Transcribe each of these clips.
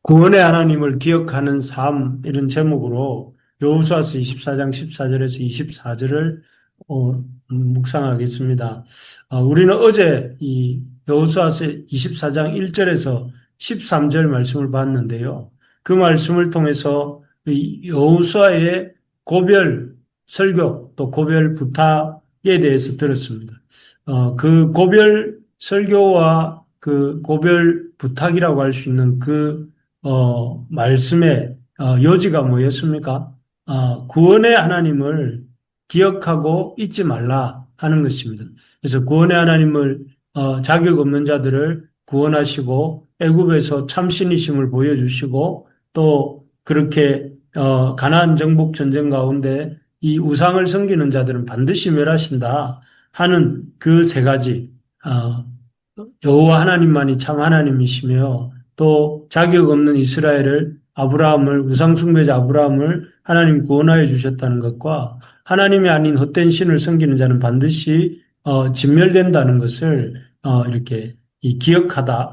구원의 하나님을 기억하는 삶 이런 제목으로 여호수아서 24장 14절에서 24절을 묵상하겠습니다. 우리는 어제 이 여호수아서 24장 1절에서 13절 말씀을 봤는데요. 그 말씀을 통해서 이 여호수아의 고별 설교 또 고별 부탁에 대해서 들었습니다. 그 고별 설교와 그 고별 부탁이라고 할 수 있는 그 말씀의 요지가 뭐였습니까? 구원의 하나님을 기억하고 잊지 말라 하는 것입니다. 그래서 구원의 하나님을 자격 없는 자들을 구원하시고 애굽에서 참신이심을 보여주시고 또 그렇게 가나안 정복 전쟁 가운데 이 우상을 섬기는 자들은 반드시 멸하신다 하는 그 세 가지 여호와 하나님만이 참 하나님이시며 또 자격 없는 이스라엘을 아브라함을 우상 숭배자 아브라함을 하나님 구원하여 주셨다는 것과 하나님이 아닌 헛된 신을 섬기는 자는 반드시 진멸된다는 것을 이렇게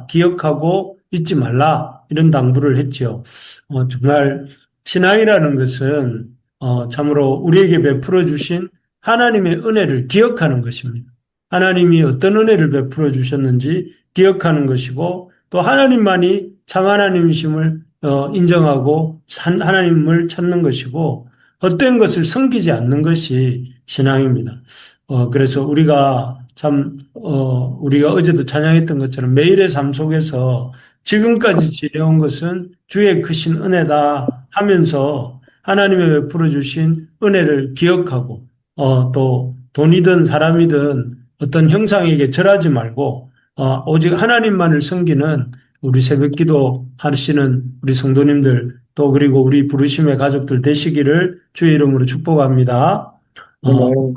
기억하고 잊지 말라 이런 당부를 했지요. 정말 신앙이라는 것은 참으로 우리에게 베풀어 주신 하나님의 은혜를 기억하는 것입니다. 하나님이 어떤 은혜를 베풀어 주셨는지 기억하는 것이고 또 하나님만이 참 하나님이심을 인정하고 하나님을 찾는 것이고 헛된 것을 섬기지 않는 것이 신앙입니다. 그래서 우리가 어제도 찬양했던 것처럼 매일의 삶 속에서 지금까지 지내온 것은 주의 크신 은혜다 하면서 하나님의 베풀어 주신 은혜를 기억하고 또 돈이든 사람이든 어떤 형상에게 절하지 말고 오직 하나님만을 섬기는 우리 새벽기도 하시는 우리 성도님들 또 그리고 우리 부르심의 가족들 되시기를 주의 이름으로 축복합니다. 네,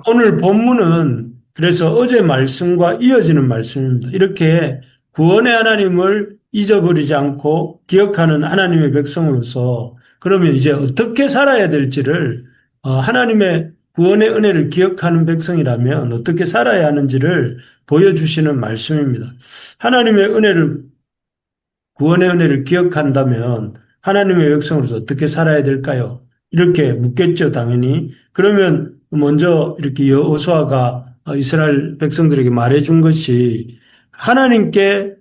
오늘 본문은 그래서 어제 말씀과 이어지는 말씀입니다. 이렇게 구원의 하나님을 잊어버리지 않고 기억하는 하나님의 백성으로서 그러면 이제 어떻게 살아야 될지를 하나님의 구원의 은혜를 기억하는 백성이라면 어떻게 살아야 하는지를 보여주시는 말씀입니다. 하나님의 구원의 은혜를 기억한다면 하나님의 백성으로서 어떻게 살아야 될까요? 이렇게 묻겠죠, 당연히. 그러면 먼저 이렇게 여호수아가 이스라엘 백성들에게 말해준 것이 하나님께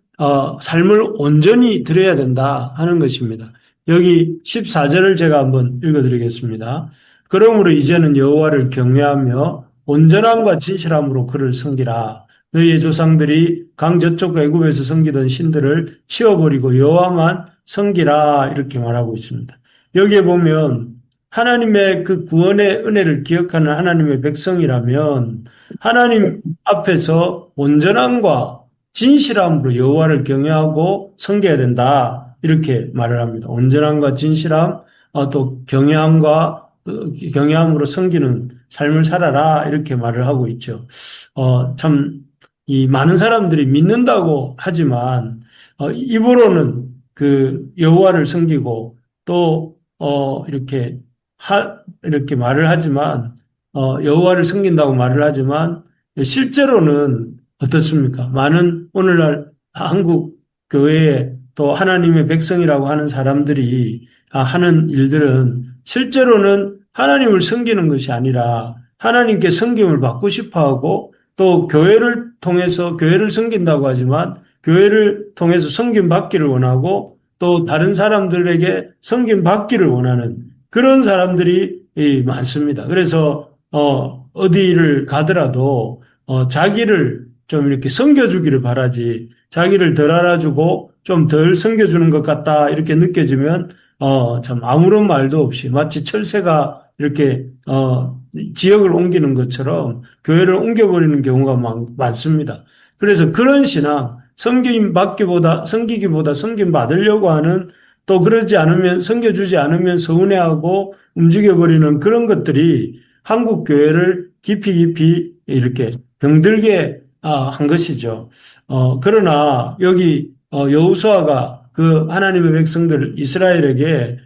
삶을 온전히 드려야 된다 하는 것입니다. 여기 14절을 제가 한번 읽어드리겠습니다. 그러므로 이제는 여호와를 경외하며 온전함과 진실함으로 그를 섬기라. 너희의 조상들이 강 저쪽 애굽에서 섬기던 신들을 치워버리고 여호와만 섬기라 이렇게 말하고 있습니다. 여기에 보면 하나님의 그 구원의 은혜를 기억하는 하나님의 백성이라면 하나님 앞에서 온전함과 진실함으로 여호와를 경외하고 섬겨야 된다 이렇게 말을 합니다. 온전함과 진실함 또 경외함으로 섬기는 삶을 살아라 이렇게 말을 하고 있죠. 참 이 많은 사람들이 믿는다고 하지만 입으로는 그 여호와를 섬기고 또 이렇게 말을 하지만 여호와를 섬긴다고 말을 하지만 실제로는 어떻습니까? 많은 오늘날 한국 교회에 또 하나님의 백성이라고 하는 사람들이 하는 일들은 실제로는 하나님을 섬기는 것이 아니라 하나님께 섬김을 받고 싶어 하고 또 교회를 섬긴다고 하지만 교회를 통해서 섬김 받기를 원하고 또 다른 사람들에게 섬김 받기를 원하는 그런 사람들이 많습니다. 그래서 어디를 가더라도 자기를 좀 이렇게 섬겨주기를 바라지 자기를 덜 알아주고 좀 덜 섬겨주는 것 같다 이렇게 느껴지면 참 아무런 말도 없이 마치 철새가 이렇게 지역을 옮기는 것처럼 교회를 옮겨버리는 경우가 많습니다. 그래서 그런 신앙, 섬기기보다 섬김 받으려고 하는 또 그러지 않으면 섬겨주지 않으면 서운해하고 움직여버리는 그런 것들이 한국 교회를 깊이 이렇게 병들게 한 것이죠. 그러나 여기 여호수아가 그 하나님의 백성들 이스라엘에게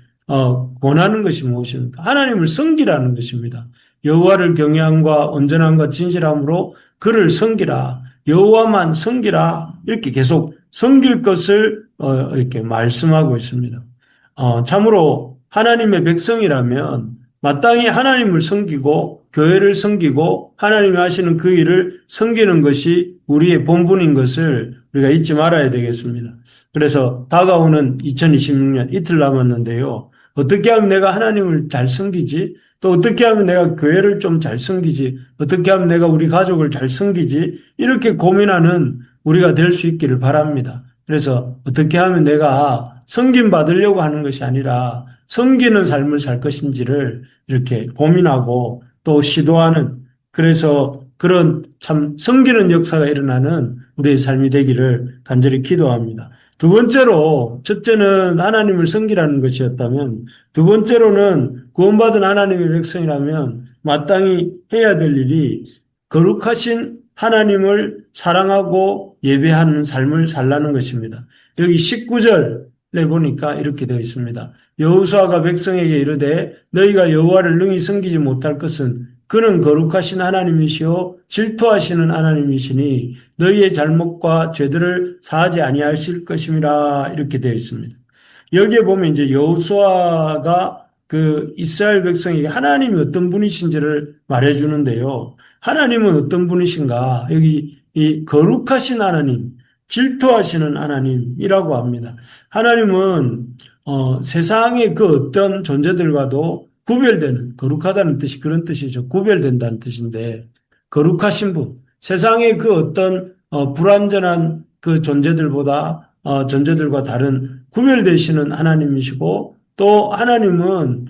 권하는 것이 무엇입니까? 하나님을 섬기라는 것입니다. 여호와를 경외함과 온전함과 진실함으로 그를 섬기라. 여호와만 섬기라. 이렇게 계속 섬길 것을 이렇게 말씀하고 있습니다. 참으로 하나님의 백성이라면 마땅히 하나님을 섬기고 교회를 섬기고 하나님이 하시는 그 일을 섬기는 것이 우리의 본분인 것을 우리가 잊지 말아야 되겠습니다. 그래서 다가오는 2026년 이틀 남았는데요. 어떻게 하면 내가 하나님을 잘 섬기지? 또 어떻게 하면 내가 교회를 좀 잘 섬기지? 어떻게 하면 내가 우리 가족을 잘 섬기지? 이렇게 고민하는 우리가 될 수 있기를 바랍니다. 그래서 어떻게 하면 내가 섬김 받으려고 하는 것이 아니라 섬기는 삶을 살 것인지를 이렇게 고민하고 또 시도하는, 그래서 그런 참 섬기는 역사가 일어나는 우리의 삶이 되기를 간절히 기도합니다. 두 번째로, 첫째는 하나님을 섬기라는 것이었다면, 두 번째로는 구원받은 하나님의 백성이라면 마땅히 해야 될 일이 거룩하신 하나님을 사랑하고 예배하는 삶을 살라는 것입니다. 여기 19절에 보니까 이렇게 되어 있습니다. 여호수아가 백성에게 이르되 너희가 여호와를 능히 섬기지 못할 것은 그는 거룩하신 하나님이시요 질투하시는 하나님이시니 너희의 잘못과 죄들을 사하지 아니하실 것임이라, 이렇게 되어 있습니다. 여기에 보면 이제 여호수아가 그 이스라엘 백성에게 하나님이 어떤 분이신지를 말해주는데요. 하나님은 어떤 분이신가? 여기 이 거룩하신 하나님, 질투하시는 하나님이라고 합니다. 하나님은 세상의 그 어떤 존재들과도 구별되는, 거룩하다는 뜻이 그런 뜻이죠. 구별된다는 뜻인데, 거룩하신 분, 세상의 그 어떤 불완전한 그 존재들과 다른 구별되시는 하나님이시고, 또 하나님은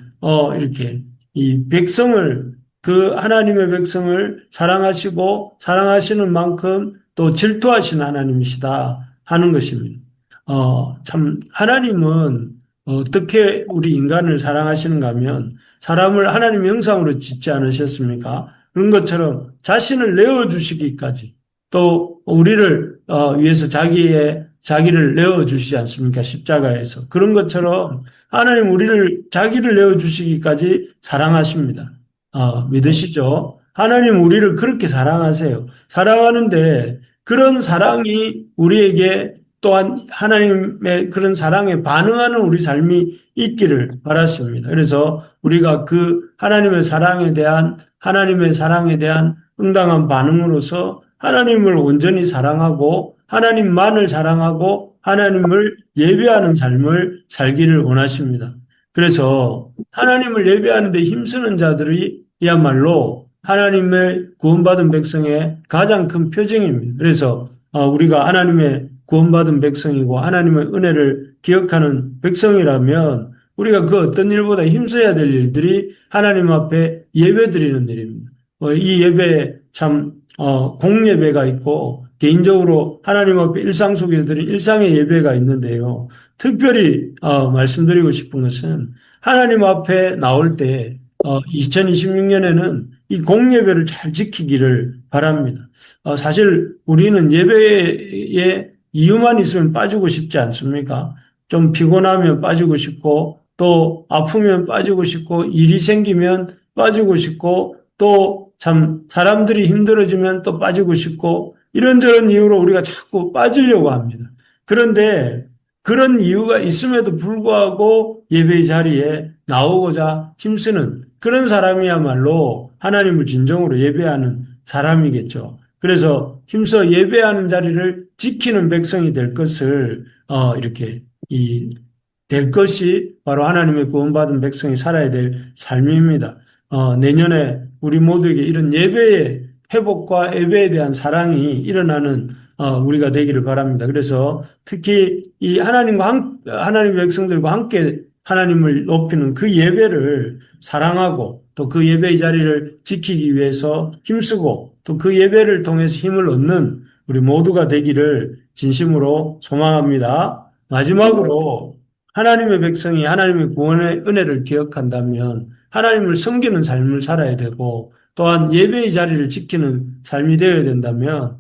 이렇게 이 백성을, 그 하나님의 백성을 사랑하시고 사랑하시는 만큼 또 질투하시는 하나님이시다 하는 것입니다. 참 하나님은 어떻게 우리 인간을 사랑하시는가 하면 사람을 하나님의 형상으로 짓지 않으셨습니까? 그런 것처럼 자신을 내어주시기까지, 또 우리를 위해서 자기를 내어주시지 않습니까? 십자가에서. 그런 것처럼 하나님 우리를 자기를 내어주시기까지 사랑하십니다. 믿으시죠? 하나님 우리를 그렇게 사랑하세요. 사랑하는데 그런 사랑이 우리에게 또한 하나님의 그런 사랑에 반응하는 우리 삶이 있기를 바랐습니다. 그래서 우리가 그 하나님의 사랑에 대한 응당한 반응으로서 하나님을 온전히 사랑하고 하나님만을 사랑하고 하나님을 예배하는 삶을 살기를 원하십니다. 그래서 하나님을 예배하는 데 힘쓰는 자들이 이야말로 하나님의 구원받은 백성의 가장 큰 표징입니다. 그래서 우리가 하나님의 구원받은 백성이고 하나님의 은혜를 기억하는 백성이라면 우리가 그 어떤 일보다 힘써야 될 일들이 하나님 앞에 예배드리는 일입니다. 이 예배에 참 공예배가 있고 개인적으로 하나님 앞에 일상 속에 드린 일상의 예배가 있는데요. 특별히 말씀드리고 싶은 것은 하나님 앞에 나올 때 2026년에는 이 공예배를 잘 지키기를 바랍니다. 사실 우리는 예배에 이유만 있으면 빠지고 싶지 않습니까? 좀 피곤하면 빠지고 싶고 또 아프면 빠지고 싶고 일이 생기면 빠지고 싶고 또 참 사람들이 힘들어지면 또 빠지고 싶고 이런저런 이유로 우리가 자꾸 빠지려고 합니다. 그런데 그런 이유가 있음에도 불구하고 예배의 자리에 나오고자 힘쓰는 그런 사람이야말로 하나님을 진정으로 예배하는 사람이겠죠. 그래서 힘써 예배하는 자리를 지키는 백성이 될 것을 이렇게 될 것이 바로 하나님의 구원받은 백성이 살아야 될 삶입니다. 내년에 우리 모두에게 이런 예배의 회복과 예배에 대한 사랑이 일어나는 우리가 되기를 바랍니다. 그래서 특히 이 하나님의 백성들과 함께 하나님을 높이는 그 예배를 사랑하고 또 그 예배의 자리를 지키기 위해서 힘쓰고 또 그 예배를 통해서 힘을 얻는 우리 모두가 되기를 진심으로 소망합니다. 마지막으로 하나님의 백성이 하나님의 구원의 은혜를 기억한다면 하나님을 섬기는 삶을 살아야 되고 또한 예배의 자리를 지키는 삶이 되어야 된다면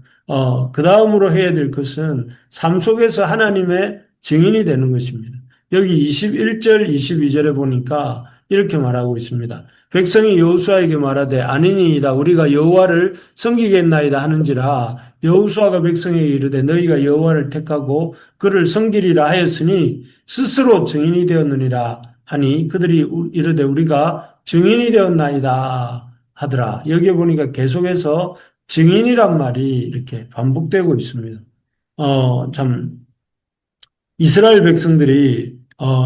그 다음으로 해야 될 것은 삶 속에서 하나님의 증인이 되는 것입니다. 여기 21절, 22절에 보니까 이렇게 말하고 있습니다. 백성이 여호수아에게 말하되 아니니이다 우리가 여호와를 섬기겠나이다 하는지라 여호수아가 백성에게 이르되 너희가 여호와를 택하고 그를 섬기리라 하였으니 스스로 증인이 되었느니라 하니 그들이 이르되 우리가 증인이 되었나이다 하더라. 여기 보니까 계속해서 증인이란 말이 이렇게 반복되고 있습니다. 참 이스라엘 백성들이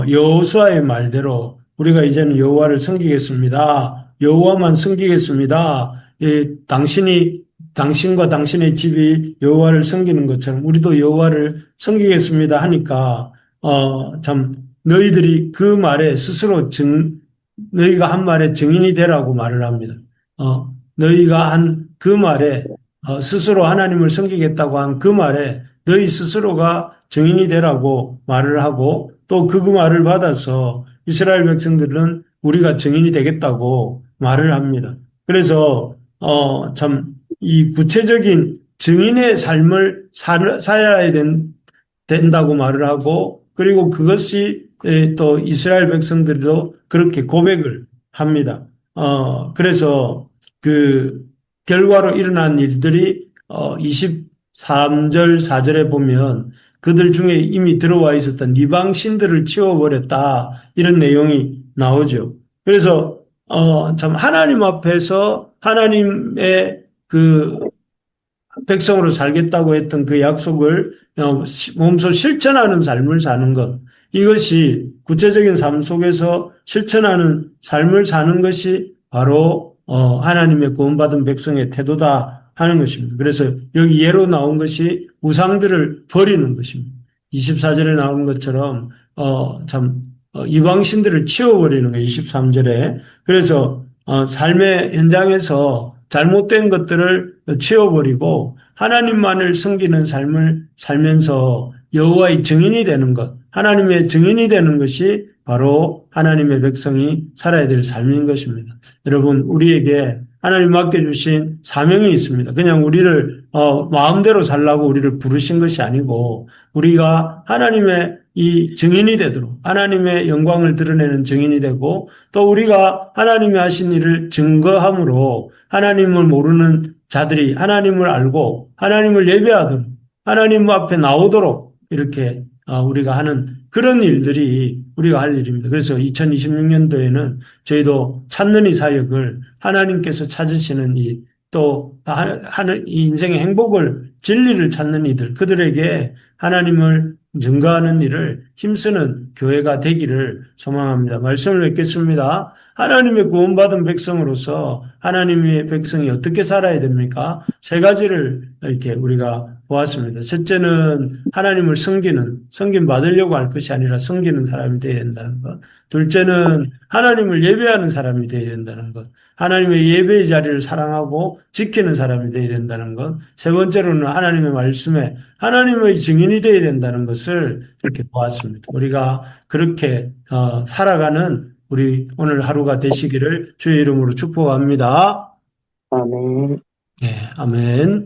여호수아의 말대로 우리가 이제는 여호와를 섬기겠습니다. 여호와만 섬기겠습니다. 당신과 당신의 집이 여호와를 섬기는 것처럼 우리도 여호와를 섬기겠습니다 하니까 참 너희들이 그 말에 스스로 너희가 한 말에 증인이 되라고 말을 합니다. 너희가 한 그 말에 스스로 하나님을 섬기겠다고 한 그 말에 너희 스스로가 증인이 되라고 말을 하고 또 그 말을 받아서 이스라엘 백성들은 우리가 증인이 되겠다고 말을 합니다. 그래서 참 이 구체적인 증인의 삶을 살아야 된다고 말을 하고 그리고 그것이 또 이스라엘 백성들도 그렇게 고백을 합니다. 그래서 그 결과로 일어난 일들이 23절, 4절에 보면 그들 중에 이미 들어와 있었던 이방 신들을 치워버렸다. 이런 내용이 나오죠. 그래서 참 하나님 앞에서 하나님의 그 백성으로 살겠다고 했던 그 약속을 몸소 실천하는 삶을 사는 것. 이것이 구체적인 삶 속에서 실천하는 삶을 사는 것이 바로 하나님의 구원받은 백성의 태도다 하는 것입니다. 그래서 여기 예로 나온 것이 우상들을 버리는 것입니다. 24절에 나온 것처럼 참 이방신들을 치워버리는 거예요. 23절에. 그래서 삶의 현장에서 잘못된 것들을 치워버리고 하나님만을 섬기는 삶을 살면서 여호와의 증인이 되는 것, 하나님의 증인이 되는 것이 바로 하나님의 백성이 살아야 될 삶인 것입니다. 여러분, 우리에게 하나님 맡겨주신 사명이 있습니다. 그냥 우리를 마음대로 살라고 우리를 부르신 것이 아니고 우리가 하나님의 이 증인이 되도록 하나님의 영광을 드러내는 증인이 되고 또 우리가 하나님이 하신 일을 증거함으로 하나님을 모르는 자들이 하나님을 알고 하나님을 예배하도록 하나님 앞에 나오도록 이렇게 우리가 하는 그런 일들이 우리가 할 일입니다. 그래서 2026년도에는 저희도 찾는 이 사역을 하나님께서 찾으시는 또 하는 이 인생의 행복을 진리를 찾는 이들 그들에게 하나님을 증거하는 일을 힘쓰는 교회가 되기를 소망합니다. 말씀을 맺겠습니다. 하나님의 구원받은 백성으로서 하나님의 백성이 어떻게 살아야 됩니까? 세 가지를 이렇게 우리가 보았습니다. 첫째는 하나님을 섬김 받으려고 할 것이 아니라 섬기는 사람이 되어야 된다는 것. 둘째는 하나님을 예배하는 사람이 되어야 된다는 것. 하나님의 예배의 자리를 사랑하고 지키는 사람이 되어야 된다는 것. 세 번째로는 하나님의 말씀에 하나님의 증인이 되어야 된다는 것을 이렇게 보았습니다. 우리가 그렇게 살아가는 우리 오늘 하루가 되시기를 주의 이름으로 축복합니다. 아멘. 네, 아멘.